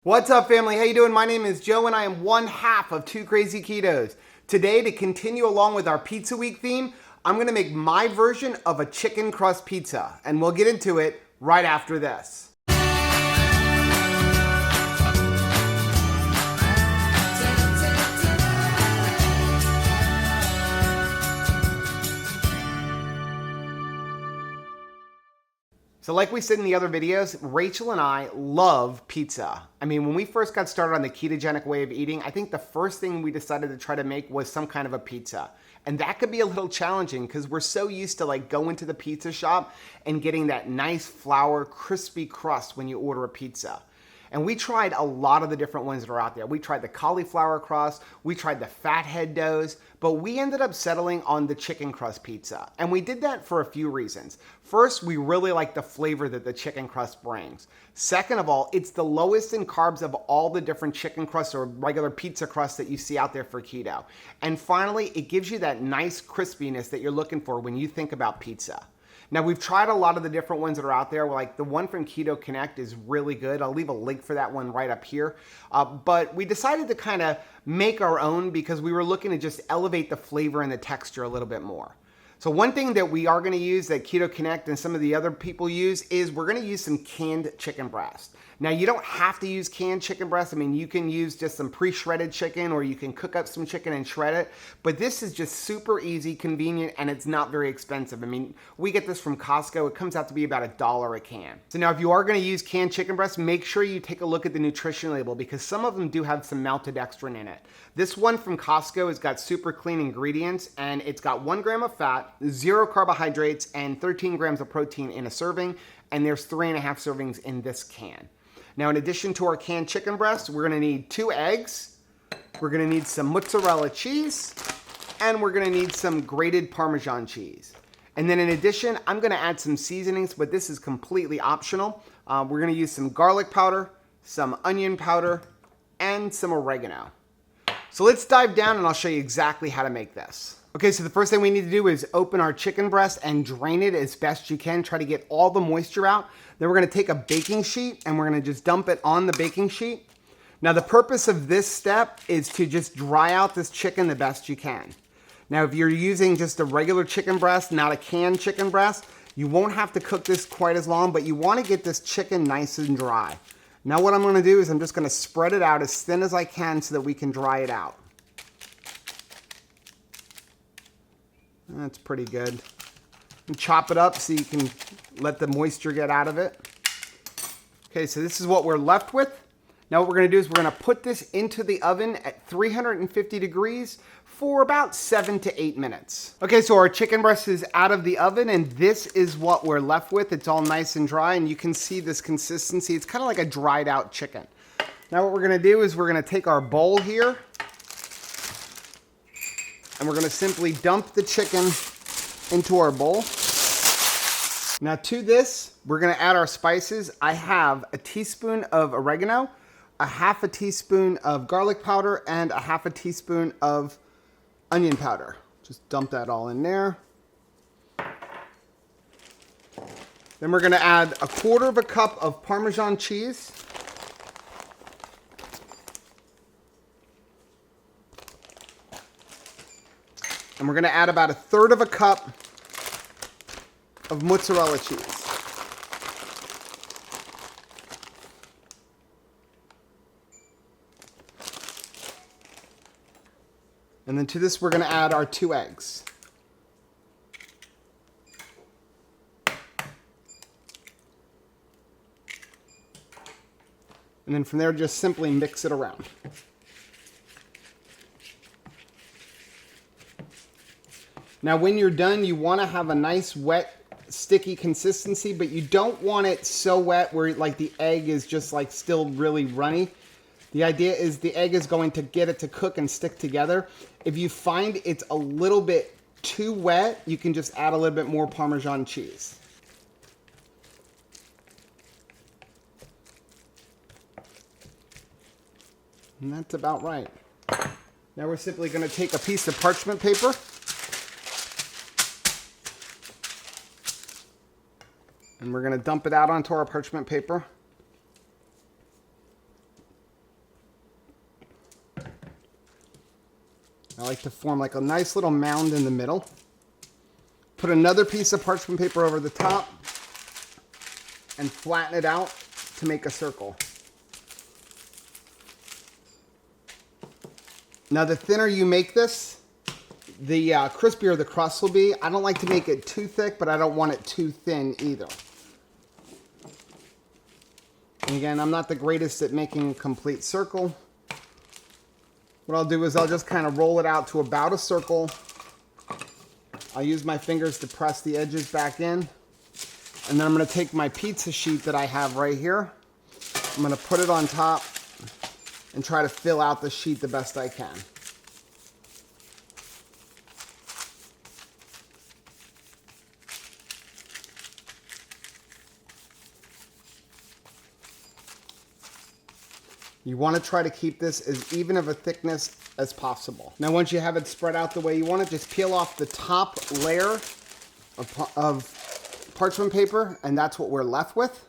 What's up, family? How you doing? My name is Joe and I am one half of Two Crazy Ketos. Today, to continue along with our Pizza Week theme, I'm gonna make my version of a chicken crust pizza, and we'll get into it right after this. So like we said in the other videos, Rachel and I love pizza. I mean, when we first got started on the ketogenic way of eating, I think the first thing we decided to try to make was some kind of a pizza. And that could be a little challenging because we're so used to like going to the pizza shop and getting that nice flour, crispy crust when you order a pizza. And we tried a lot of the different ones that are out there. We tried the cauliflower crust, we tried the fathead doughs, but we ended up settling on the chicken crust pizza. And we did that for a few reasons. First, we really like the flavor that the chicken crust brings. Second of all, it's the lowest in carbs of all the different chicken crusts or regular pizza crusts that you see out there for keto. And finally, it gives you that nice crispiness that you're looking for when you think about pizza. Now, we've tried a lot of the different ones that are out there. Like the one from Keto Connect is really good. I'll leave a link for that one right up here. But we decided to kind of make our own because we were looking to just elevate the flavor and the texture a little bit more. So one thing that we are going to use that Keto Connect and some of the other people use is we're going to use some canned chicken breast. Now, you don't have to use canned chicken breast. I mean, you can use just some pre-shredded chicken or you can cook up some chicken and shred it. But this is just super easy, convenient, and it's not very expensive. I mean, we get this from Costco. It comes out to be about $1 a can. So now if you are going to use canned chicken breast, make sure you take a look at the nutrition label because some of them do have some maltodextrin in it. This one from Costco has got super clean ingredients and it's got 1 gram of fat, 0 carbohydrates, and 13 grams of protein in a serving. And there's 3.5 servings in this can. Now, in addition to our canned chicken breast, we're gonna need 2 eggs, we're gonna need some mozzarella cheese, and we're gonna need some grated Parmesan cheese. And then in addition, I'm gonna add some seasonings, but this is completely optional. We're gonna use some garlic powder, some onion powder, and some oregano. So let's dive down and I'll show you exactly how to make this. Okay, so the first thing we need to do is open our chicken breast and drain it as best you can. Try to get all the moisture out. Then we're gonna take a baking sheet and we're gonna just dump it on the baking sheet. Now the purpose of this step is to just dry out this chicken the best you can. Now if you're using just a regular chicken breast, not a canned chicken breast, you won't have to cook this quite as long, but you wanna get this chicken nice and dry. Now what I'm gonna do is I'm just gonna spread it out as thin as I can so that we can dry it out. That's pretty good. And chop it up so you can let the moisture get out of it. Okay, so this is what we're left with. Now what we're gonna do is we're gonna put this into the oven at 350 degrees for about 7 to 8 minutes. Okay, so our chicken breast is out of the oven and this is what we're left with. It's all nice and dry and you can see this consistency. It's kind of like a dried out chicken. Now what we're gonna do is we're gonna take our bowl here and we're gonna simply dump the chicken into our bowl. Now to this, we're gonna add our spices. I have a teaspoon of oregano, a half a teaspoon of garlic powder, and a half a teaspoon of onion powder. Just dump that all in there. Then we're gonna add 1/4 cup of Parmesan cheese. And we're gonna add about 1/3 cup of mozzarella cheese. And then to this, we're gonna add our 2 eggs. And then from there, just simply mix it around. Now when you're done, you wanna have a nice wet, sticky consistency, but you don't want it so wet where like the egg is just like still really runny. The idea is the egg is going to get it to cook and stick together. If you find it's a little bit too wet, you can just add a little bit more Parmesan cheese. And that's about right. Now we're simply gonna take a piece of parchment paper and we're gonna dump it out onto our parchment paper. I like to form like a nice little mound in the middle. Put another piece of parchment paper over the top and flatten it out to make a circle. Now the thinner you make this, the crispier the crust will be. I don't like to make it too thick, but I don't want it too thin either. And again, I'm not the greatest at making a complete circle. What I'll do is I'll just kind of roll it out to about a circle. I'll use my fingers to press the edges back in. And then I'm going to take my pizza sheet that I have right here. I'm going to put it on top and try to fill out the sheet the best I can. You want to try to keep this as even of a thickness as possible. Now once you have it spread out the way you want it, just peel off the top layer of parchment paper, and that's what we're left with.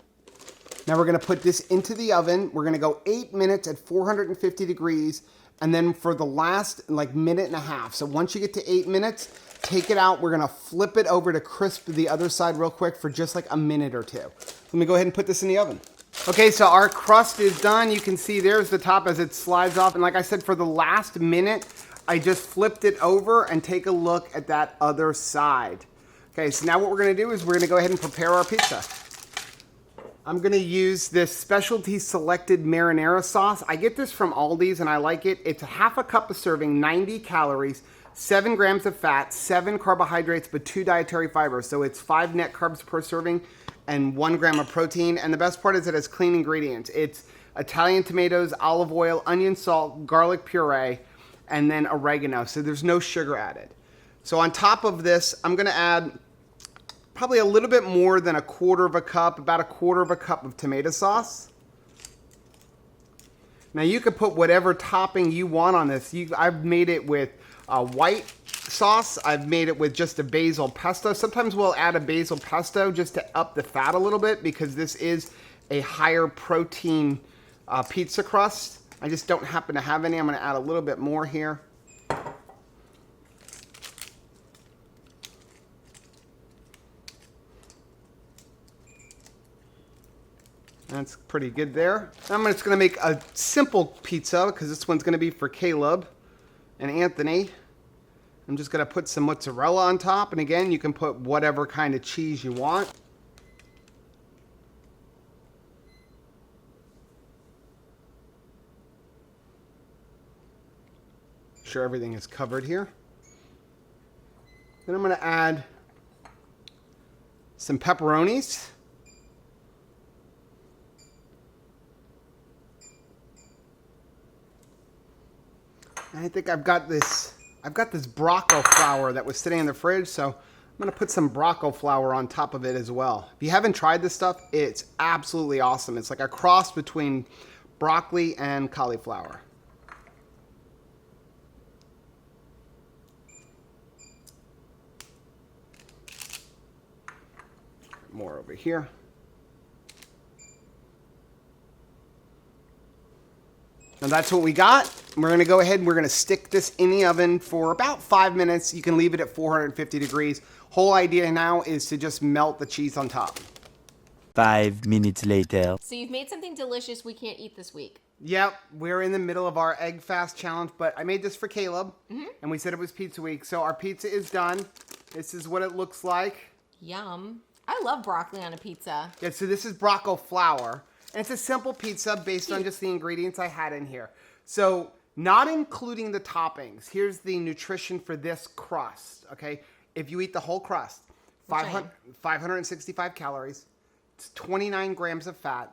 Now we're going to put this into the oven. We're going to go 8 minutes at 450 degrees, and then for the last like minute and a half. So once you get to 8 minutes, take it out. We're going to flip it over to crisp the other side real quick for just like a minute or two. Let me go ahead and put this in the oven. Okay, so our crust is done. You can see there's the top as it slides off. And like I said, for the last minute, I just flipped it over and take a look at that other side. Okay, so now what we're gonna do is we're gonna go ahead and prepare our pizza. I'm gonna use this specialty selected marinara sauce. I get this from Aldi's and I like it. It's a half a cup of serving, 90 calories, 7 grams of fat, 7 carbohydrates, but 2 dietary fibers. So it's 5 net carbs per serving and 1 gram of protein. And the best part is it has clean ingredients. It's Italian tomatoes, olive oil, onion, salt, garlic puree, and then oregano. So there's no sugar added. So on top of this, I'm gonna add probably a little bit more than a quarter of a cup, about a quarter of a cup of tomato sauce. Now you can put whatever topping you want on this. I've made it with white sauce. I've made it with just a basil pesto. Sometimes we'll add a basil pesto just to up the fat a little bit because this is a higher protein pizza crust. I just don't happen to have any. I'm gonna add a little bit more here. That's pretty good there. I'm just gonna make a simple pizza because this one's gonna be for Caleb and Anthony. I'm just gonna put some mozzarella on top, and again, you can put whatever kind of cheese you want. Sure everything is covered here. Then I'm gonna add some pepperonis. And I think I've got this Brocco flour that was sitting in the fridge, so I'm gonna put some Brocco flour on top of it as well. If you haven't tried this stuff, it's absolutely awesome. It's like a cross between broccoli and cauliflower. More over here. Now that's what we got. We're gonna go ahead and we're gonna stick this in the oven for about 5 minutes. You can leave it at 450 degrees. Whole idea now is to just melt the cheese on top. 5 minutes later. So you've made something delicious we can't eat this week. Yep, we're in the middle of our egg fast challenge, but I made this for Caleb, and we said it was pizza week. So our pizza is done. This is what it looks like. Yum. I love broccoli on a pizza. Yeah, so this is Brocco flour. And it's a simple pizza based on just the ingredients I had in here. So not including the toppings, here's the nutrition for this crust, okay? If you eat the whole crust, 565 calories, it's 29 grams of fat,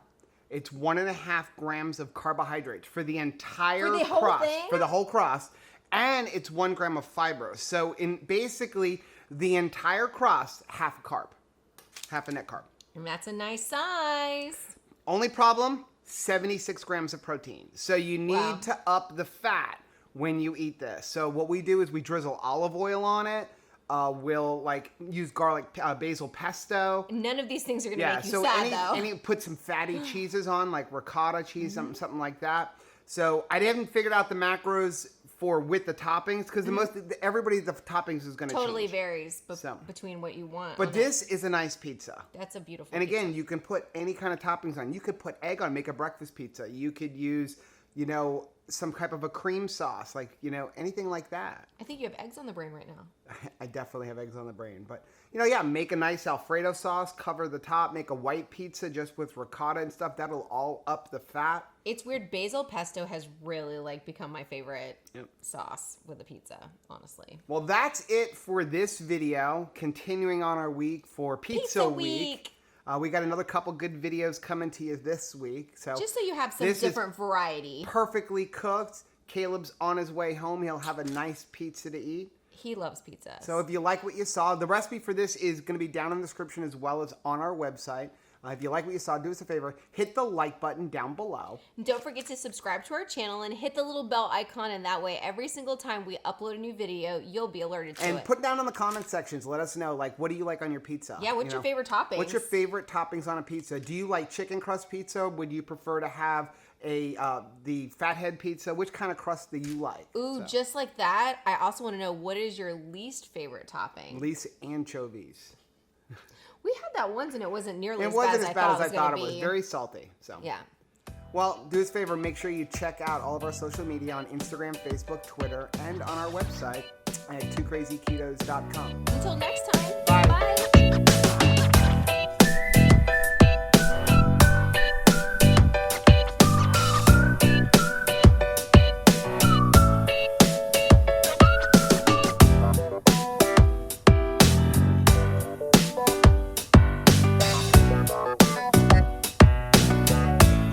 it's 1.5 grams of carbohydrates for the entire crust. For the whole crust, and it's 1 gram of fibrose. So in basically the entire crust, half carb, half a net carb. And that's a nice size. Only problem, 76 grams of protein. So you need to up the fat when you eat this. So what we do is we drizzle olive oil on it. We'll like use garlic basil pesto. None of these things are gonna make you sad though. Put some fatty cheeses on, like ricotta cheese, something like that. So I haven't figured out the macros for with the toppings because the toppings is going to Totally change. varies So. between what you want. But this is a nice pizza. That's a beautiful And again, pizza. you can put any kind of toppings on. You could put egg on, make a breakfast pizza. You could use, some type of a cream sauce, anything like that. I think you have eggs on the brain right now. I definitely have eggs on the brain. But, make a nice Alfredo sauce, cover the top, make a white pizza just with ricotta and stuff. That'll all up the fat. It's weird. Basil pesto has really become my favorite sauce with a pizza, honestly. Well, that's it for this video. Continuing on our week for Pizza Week. We got another couple good videos coming to you this week. So Just so you have some this different variety. perfectly cooked. Caleb's on his way home. He'll have a nice pizza to eat. He loves pizza. So if you like what you saw, the recipe for this is going to be down in the description as well as on our website. If you like what you saw, do us a favor. Hit the like button down below. Don't forget to subscribe to our channel and hit the little bell icon, and that way every single time we upload a new video, you'll be alerted to And it. put down in the comment sections, let us know, what do you like on your pizza? Yeah, what's your favorite toppings? What's your favorite toppings on a pizza? Do you like chicken crust pizza? Would you prefer to have the fathead pizza? Which kind of crust do you like? Ooh, just like that, I also want to know, what is your least favorite topping? Least anchovies. We had that once and it wasn't nearly It as wasn't bad as bad as I as thought it it was. was. Very salty. So Yeah. Well, do us a favor. Make sure you check out all of our social media on Instagram, Facebook, Twitter, and on our website at twocrazyketos.com. Until next time, Bye. bye.